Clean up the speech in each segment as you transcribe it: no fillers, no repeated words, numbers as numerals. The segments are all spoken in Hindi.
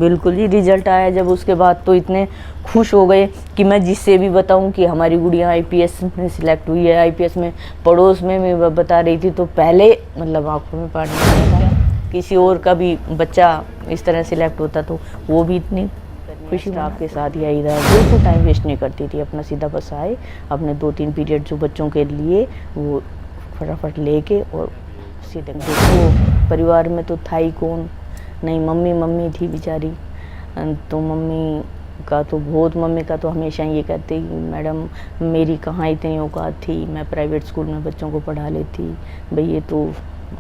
बिल्कुल जी, रिजल्ट आया जब उसके बाद तो इतने खुश हो गए कि मैं जिससे भी बताऊं कि हमारी गुड़िया आईपीएस में सिलेक्ट हुई है। आईपीएस में पड़ोस में मैं बता रही थी तो पहले मतलब आंखों में पानी आ गया था। किसी और का भी बच्चा इस तरह सिलेक्ट होता तो वो भी इतनी खुशी स्टाफ के साथ या इधर बिल्कुल टाइम वेस्ट नहीं करती थी। अपना सीधा बस आए, अपने 2-3 पीरियड जो बच्चों के लिए वो फटाफट लेके और सीधे देखो। परिवार में तो था ही कौन, नहीं मम्मी थी बेचारी। तो मम्मी का तो हमेशा ये कहते कि मैडम मेरी कहाँ इतनी औकात थी, मैं प्राइवेट स्कूल में बच्चों को पढ़ा लेती। भाई ये तो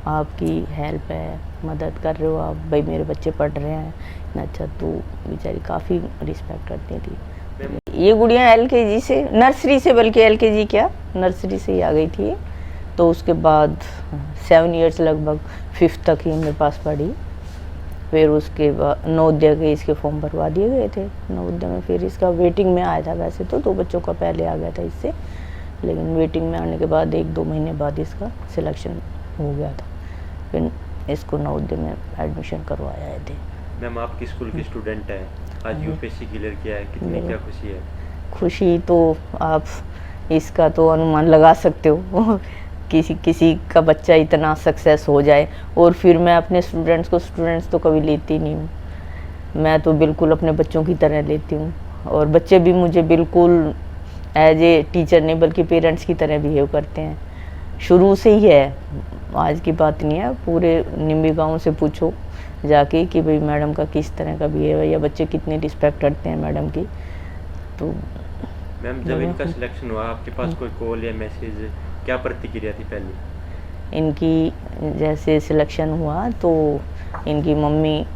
आपकी हेल्प है, मदद कर रहे हो आप, भाई मेरे बच्चे पढ़ रहे हैं इतना अच्छा। तो बेचारी काफ़ी रिस्पेक्ट करती थी। ये गुड़िया एलकेजी से, नर्सरी से, बल्कि एलकेजी क्या नर्सरी से ही आ गई थी। तो उसके बाद 7 इयर्स लगभग 5th तक ही मेरे पास पढ़ी। फिर उसके बाद नवोदय के इसके फॉर्म भरवा दिए गए थे नवोदय में। फिर इसका वेटिंग में आया था, वैसे तो 2 बच्चों का पहले आ गया था इससे, लेकिन वेटिंग में आने के बाद 1-2 महीने बाद इसका सिलेक्शन हो गया था। फिर इसको नवोदय में एडमिशन करवाया थे। मैम आपकी स्कूल की स्टूडेंट है, आज यूपीएससी क्लियर किया है, कितनी क्या खुशी है? खुशी तो आप इसका तो अनुमान लगा सकते हो किसी का बच्चा इतना सक्सेस हो जाए। और फिर मैं अपने स्टूडेंट्स तो कभी लेती नहीं हूँ, मैं तो बिल्कुल अपने बच्चों की तरह लेती हूँ। और बच्चे भी मुझे बिल्कुल एज ए टीचर नहीं बल्कि पेरेंट्स की तरह बिहेव करते हैं। शुरू से ही है, आज की बात नहीं है। पूरे निम्बी गांव से पूछो जाके कि भाई मैडम का किस तरह का बिहेव है या बच्चे कितनी रिस्पेक्ट करते हैं मैडम की। तो मैम जब इनका सिलेक्शन हुआ आपके पास कोई कॉल या मैसेज, क्या प्रतिक्रिया थी पहली? इनकी जैसे सिलेक्शन हुआ तो इनकी मम्मी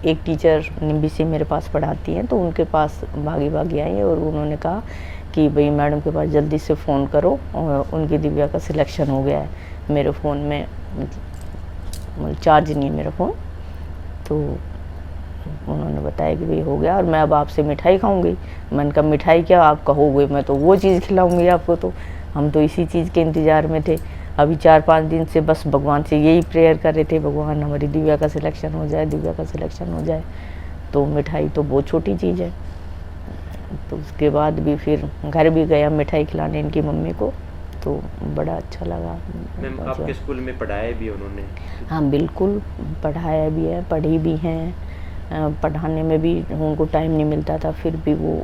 एक टीचर निम्बी से मेरे पास पढ़ाती हैं, तो उनके पास भागी आई और उन्होंने कहा कि भाई मैडम के पास जल्दी से फ़ोन करो, और उनकी दिव्या का सिलेक्शन हो गया है। मेरे फ़ोन में चार्ज नहीं है मेरा फ़ोन, तो उन्होंने बताया कि भाई हो गया और मैं अब आपसे मिठाई खाऊंगी। मैंने कहा मिठाई क्या आप कहोगे, मैं तो वो चीज़ खिलाऊंगी आपको। तो हम तो इसी चीज़ के इंतज़ार में थे। अभी 4-5 दिन से बस भगवान से यही प्रेयर कर रहे थे, भगवान हमारी दिव्या का सिलेक्शन हो जाए, दिव्या का सिलेक्शन हो जाए। तो मिठाई तो बहुत छोटी चीज़ है। तो उसके बाद भी फिर घर भी गया मिठाई खिलाने इनकी मम्मी को, तो बड़ा अच्छा लगा। मैम आपके स्कूल में पढ़ाया भी उन्होंने? हाँ बिल्कुल, पढ़ाया भी है, पढ़ी भी हैं। पढ़ाने में भी उनको टाइम नहीं मिलता था, फिर भी वो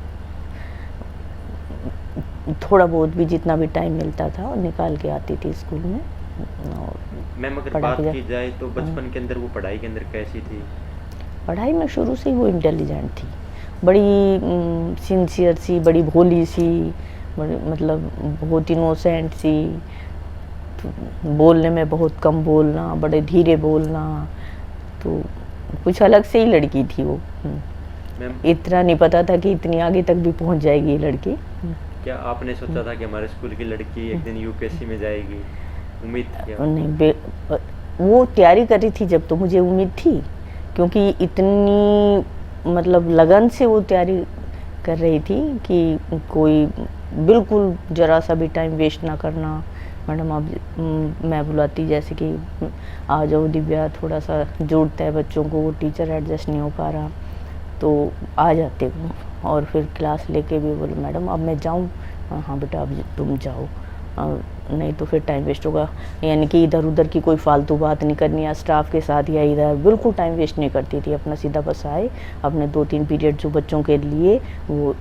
थोड़ा बहुत भी जितना भी टाइम मिलता था और निकाल के आती थी स्कूल में। और मैम अगर बात की जाए तो बचपन के अंदर वो पढ़ाई के अंदर कैसी थी? पढ़ाई में शुरू से ही वो इंटेलिजेंट थी, बड़ी सिंसियर सी, बड़ी भोली सी, बड़ी मतलब बहुत इनोसेंट सी। बोलने में बहुत कम बोलना, बड़े धीरे बोलना, तो कुछ अलग से ही लड़की थी वो। इतना नहीं पता था कि इतनी आगे तक भी पहुंच जाएगी ये लड़की। क्या आपने सोचा था कि हमारे स्कूल की लड़की एक दिन यूपीएससी में जाएगी? उम्मीद थी? नहीं, वो तैयारी कर रही थी जब, तो मुझे उम्मीद थी, क्योंकि इतनी मतलब लगन से वो तैयारी कर रही थी कि कोई बिल्कुल ज़रा सा भी टाइम वेस्ट ना करना। मैडम आप मैं बुलाती जैसे कि आ जाओ दिव्या, थोड़ा सा ज़रूरत है बच्चों को, वो टीचर एडजस्ट नहीं हो पा रहा, तो आ जाते वो। और फिर क्लास लेके भी बोले मैडम अब मैं जाऊँ? हाँ बेटा अब तुम जाओ, नहीं तो फिर टाइम वेस्ट होगा। यानी कि इधर उधर की कोई फालतू बात नहीं करनी है स्टाफ के साथ या इधर, बिल्कुल टाइम वेस्ट नहीं करती थी। अपना सीधा बस आए, अपने 2-3 पीरियड जो बच्चों के लिए वो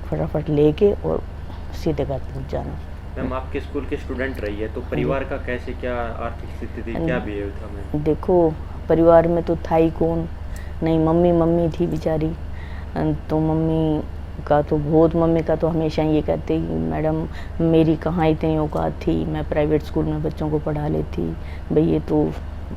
फटाफट लेके और सीधे घर पहुँच जाना। मैम आपके स्कूल के स्टूडेंट रही है, तो परिवार का कैसे, क्या आर्थिक स्थिति थी, क्या बिहेव था? मैम देखो, परिवार में तो था ही कौन, नहीं मम्मी थी बेचारी। तो मम्मी का तो हमेशा ये कहते कि मैडम मेरी कहाँ इतनी औकात थी, मैं प्राइवेट स्कूल में बच्चों को पढ़ा लेती। भाई ये तो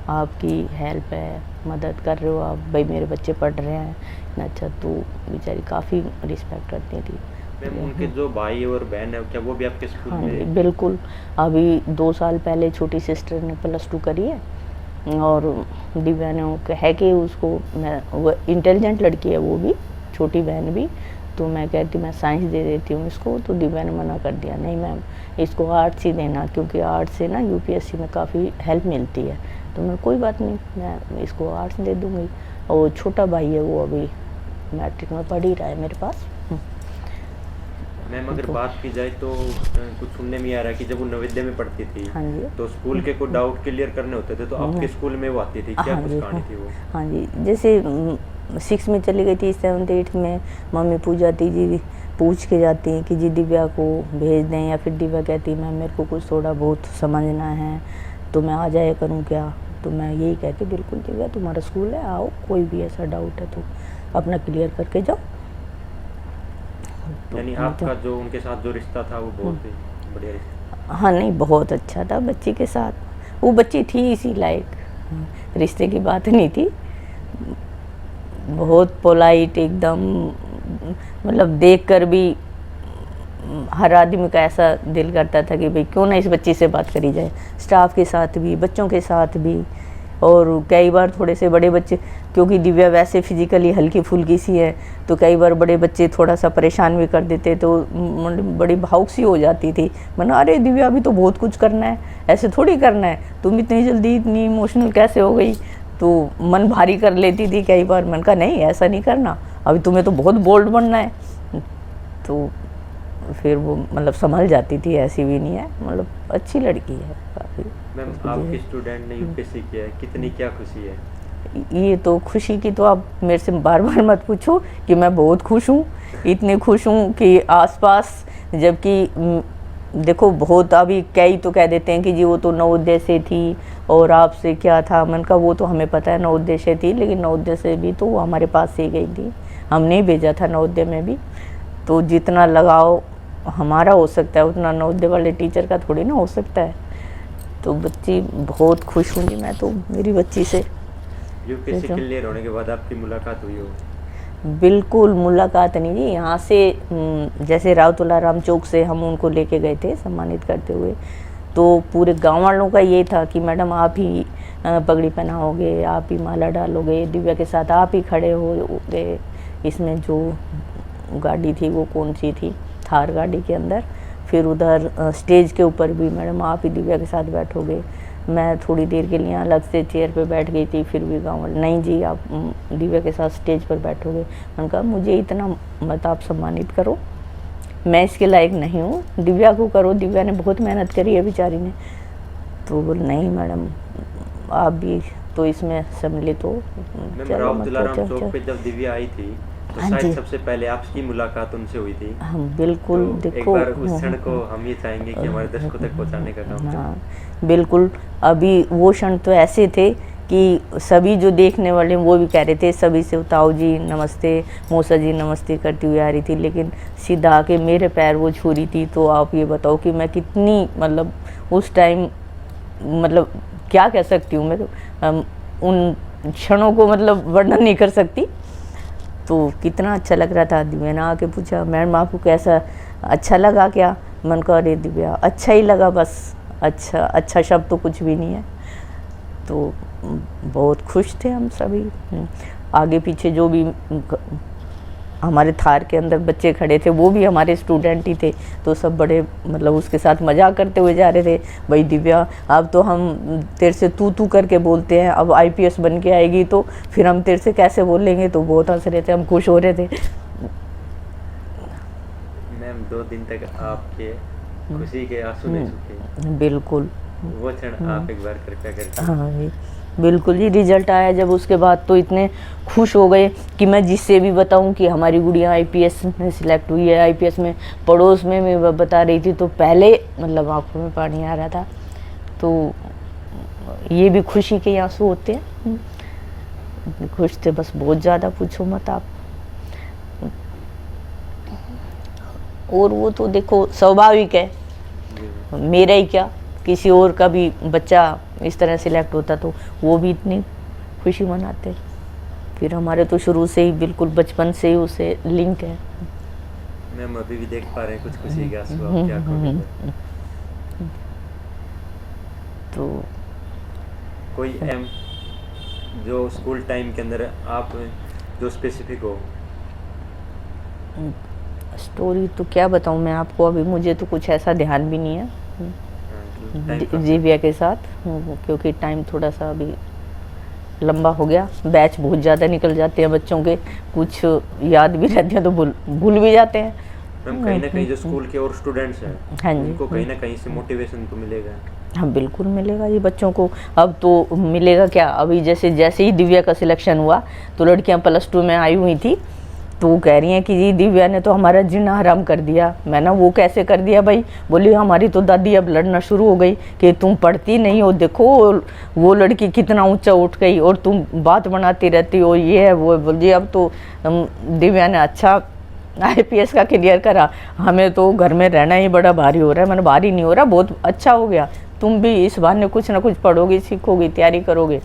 आपकी हेल्प है, मदद कर रहे हो आप, भाई मेरे बच्चे पढ़ रहे हैं इतना अच्छा। तो बेचारी काफ़ी रिस्पेक्ट करती थी। मैम उनके जो भाई और बहन है, क्या वो भी आपके स्कूल हाँ में? बिल्कुल, अभी 2 साल पहले छोटी सिस्टर ने +2 करी है, और दिव्या ने है कि उसको, मैं वो इंटेलिजेंट लड़की है वो भी, छोटी बहन भी। तो मैं कहती मैं साइंस दे देती हूँ इसको, तो दिव्या ने मना कर दिया, नहीं मैम इसको आर्ट्स ही देना, क्योंकि आर्ट्स से ना यूपीएससी में काफ़ी हेल्प मिलती है। तो मैं कोई बात नहीं, मैं इसको आर्ट्स दे दूँगी। और छोटा भाई है वो अभी मैट्रिक में पढ़ ही रहा है मेरे पास। मैम अगर तो बात की जाए तो कुछ सुनने में आ रहा है कि जब वो नवोदय में पढ़ती थी हाँ जी। तो स्कूल के कोई डाउट क्लियर करने होते थे तो आपके स्कूल में वो आती थी, क्या हाँ कुछ जी। कहानी थी वो? हाँ जी, जैसे 6 में चली गई थी, 7th 8th में मम्मी पूछती जी, पूछ के जाती हैं कि जी दिव्या को भेज दें, या फिर दिव्या कहती मैम मेरे को कुछ थोड़ा बहुत समझना है तो मैं आ जाया करूँ क्या? तो मैं यही कहती बिल्कुल दिव्या तुम्हारा स्कूल है, आओ, कोई भी ऐसा डाउट है तो अपना क्लियर करके जाओ। तो यानी आपका जो उनके साथ जो रिश्ता था वो बहुत ही बढ़िया रिश्ता। हाँ नहीं, बहुत अच्छा था बच्ची के साथ। वो बच्ची थी इसी लायक, रिश्ते की बात नहीं थी। बहुत पोलाइट एकदम, मतलब देखकर भी हर आदमी का ऐसा दिल करता था कि भाई क्यों ना इस बच्ची से बात करी जाए, स्टाफ के साथ भी, बच्चों के साथ भी। और कई बार थोड़े से बड़े बच्चे, क्योंकि दिव्या वैसे फिजिकली हल्की फुल्की सी है, तो कई बार बड़े बच्चे थोड़ा सा परेशान भी कर देते तो बड़ी भावुक सी हो जाती थी। मैंने अरे दिव्या अभी तो बहुत कुछ करना है, ऐसे थोड़ी करना है, तुम इतनी जल्दी इतनी इमोशनल कैसे हो गई? तो मन भारी कर लेती थी कई बार। मैंने कहा नहीं ऐसा नहीं करना, अभी तुम्हें तो बहुत बोल्ड बनना है। तो फिर वो मतलब संभल जाती थी, ऐसी भी नहीं है, मतलब अच्छी लड़की है काफ़ी। मैम आपके स्टूडेंट ने यूपीएससी किया है, कितनी क्या खुशी है? ये तो खुशी की तो आप मेरे से बार बार मत पूछो कि मैं बहुत खुश हूँ, इतने खुश हूँ कि आसपास, जबकि देखो बहुत अभी कई तो कह देते हैं कि जी वो तो नवोदय से थी और आपसे क्या था। मन का वो तो हमें पता है नवोदय से थी, लेकिन नवोदय से भी तो वो हमारे पास से ही गई थी, हमने ही भेजा था नवोदय में भी। तो जितना लगाव हमारा हो सकता है उतना नवोदय वाले टीचर का थोड़ी ना हो सकता है। तो बच्ची बहुत खुश हूँ जी मैं तो मेरी बच्ची से। यूपीएससी क्लियर होने के बाद आपकी मुलाकात हुई हो? बिल्कुल मुलाकात नहीं जी, यहाँ से जैसे राव तुलाराम चौक से हम उनको लेके गए थे सम्मानित करते हुए, तो पूरे गांव वालों का ये था कि मैडम आप ही पगड़ी पहनाओगे, आप ही माला डालोगे, दिव्या के साथ आप ही खड़े होगे। इसमें जो गाड़ी थी वो कौन सी थी, थार गाड़ी के अंदर। फिर उधर स्टेज के ऊपर भी मैडम आप ही दिव्या के साथ बैठोगे। मैं थोड़ी देर के लिए अलग से चेयर पे बैठ गई थी, फिर भी गाँव वाले नहीं जी आप दिव्या के साथ स्टेज पर बैठोगे। मैंने कहा मुझे इतना मत आप सम्मानित करो, मैं इसके लायक नहीं हूँ, दिव्या को करो, दिव्या ने बहुत मेहनत करी है बेचारी ने। तो बोल नहीं मैडम आप भी तो इसमें सम्मिलित हो। राव तुलाराम चौक पे जब दिव्या आई थी तो हाँ शायद जी। सबसे पहले आपकी मुलाकात उनसे हुई थी। हम बिल्कुल तो देखो एक बार उस क्षण को हम ये चाहेंगे कि हमारे दर्शकों तक पहुंचाने का काम करें। हाँ बिल्कुल, अभी वो क्षण तो ऐसे थे कि सभी जो देखने वाले वो भी कह रहे थे, सभी से ताऊ जी नमस्ते, मौसा जी नमस्ते करती हुई आ रही थी, लेकिन सीधा आके मेरे पैर वो छू रही थी। तो आप ये बताओ कि मैं कितनी मतलब उस टाइम मतलब क्या कह सकती हूँ मैं, उन क्षणों को मतलब वर्णन नहीं कर सकती। तो कितना अच्छा लग रहा था। दिव्या ने आके पूछा मैडम आपको कैसा अच्छा लगा क्या? मन को अरे दिव्या अच्छा ही लगा बस, अच्छा शब्द तो कुछ भी नहीं है। तो बहुत खुश थे हम सभी। आगे पीछे जो भी हमारे थार के अंदर बच्चे खड़े थे वो भी हमारे स्टूडेंट ही थे, तो सब बड़े मतलब उसके साथ मजाक करते हुए जा रहे थे, भाई दिव्या अब तो हम तेरे से तू करके बोलते हैं, अब आईपीएस बन के आएगी तो फिर हम तेरे से कैसे बोलेंगे। तो बहुत हंस रहे थे, हम खुश हो रहे थे। मैम 2 दिन तक आपके खुशी के आंसू नहीं सूखे। बिल्कुल वो क्षण आप एक बार कृपया करके। हाँ जी बिल्कुल जी, रिजल्ट आया जब उसके बाद तो इतने खुश हो गए कि मैं जिससे भी बताऊं कि हमारी गुड़िया आईपीएस में सिलेक्ट हुई है, आईपीएस में, पड़ोस में मैं बता रही थी तो पहले मतलब आंखों में पानी आ रहा था। तो ये भी खुशी के आंसू होते हैं, खुश थे बस बहुत ज़्यादा, पूछो मत आप। और वो तो देखो स्वाभाविक है, मेरा ही क्या किसी और का भी बच्चा इस तरह सिलेक्ट होता तो वो भी इतनी खुशी मनाते। फिर हमारे तो शुरू से ही बिल्कुल बचपन से ही उसे लिंक है। मैम अभी भी देख पा रहे हैं कुछ खुशी के आंसू आपकी आंखों में। तो कोई जो स्कूल टाइम के अंदर आप जो स्पेसिफिक हो? स्टोरी तो क्या बताऊं मैं आपको, अभी मुझे तो कुछ ऐसा ध्यान भी नहीं है दिव्या के साथ, क्योंकि टाइम थोड़ा सा अभी लंबा हो गया, बैच बहुत ज़्यादा निकल जाते हैं बच्चों के, कुछ याद भी रहते हैं तो भूल भी जाते हैं। मैम कहीं ना कहीं जो स्कूल के और स्टूडेंट्स हैं, हाँ जी, उनको कहीं ना कहीं से मोटिवेशन तो मिलेगा। हाँ बिल्कुल मिलेगा ये बच्चों को। अब तो मिलेगा क्या, अभी जैसे ही दिव्या का सिलेक्शन हुआ तो लड़कियां +2 में आई हुई थी, तो वो कह रही हैं कि जी दिव्या ने तो हमारा जीना हराम कर दिया। मैं ना वो कैसे कर दिया भाई, बोली हमारी तो दादी अब लड़ना शुरू हो गई कि तुम पढ़ती नहीं हो, देखो वो लड़की कितना ऊंचा उठ गई और तुम बात बनाती रहती हो, ये है वो है। बोलिए अब तो दिव्या ने अच्छा IPS का क्लियर करा, हमें तो घर में रहना ही बड़ा भारी हो रहा है। मैंने भारी नहीं हो रहा, बहुत अच्छा हो गया, तुम भी इस बहाने कुछ ना कुछ पढ़ोगी, सीखोगी, तैयारी करोगे।